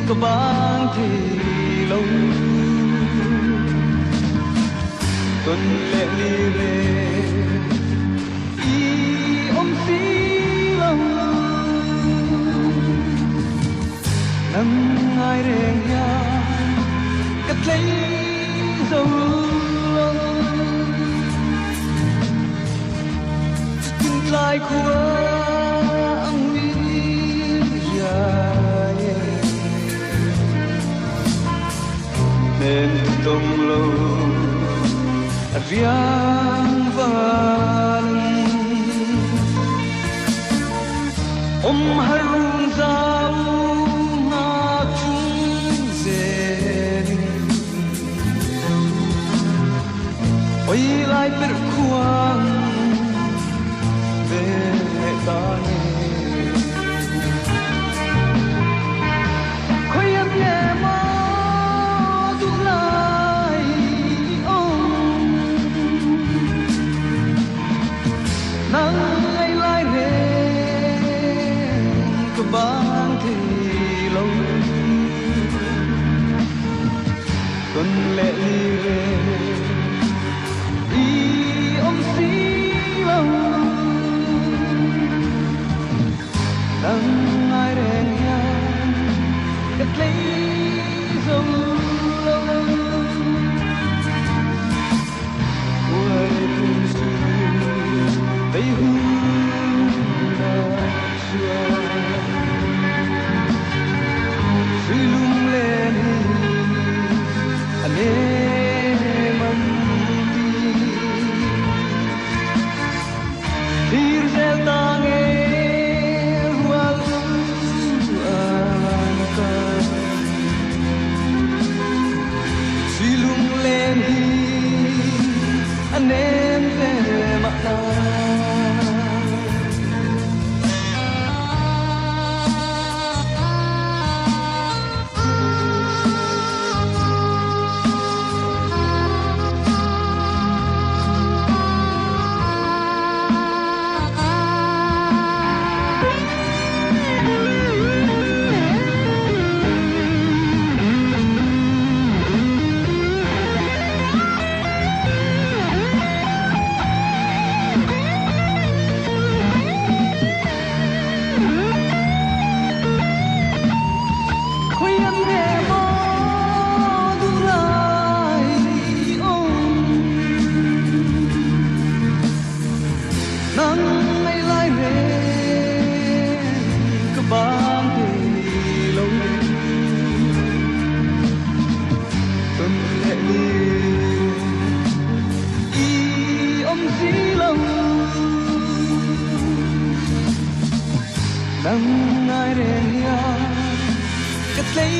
có bang thì lâu tuần lệ đi về y ôm xí lâu nắng ai rèn ya cất lấy dấu tin lại của nên tông lâu riang vang harung zau na chung zen oi lai per khuang ve ta bang thì lâu tuần lệ đi về y ôm xí lâu nắng ai đèn nhang cất lấy dấu lâu quay cùng xưa tay hương lung lên anh em đi thir zel tang e wal an lung lên anh em mặc nắng ai đèn ya cất lấy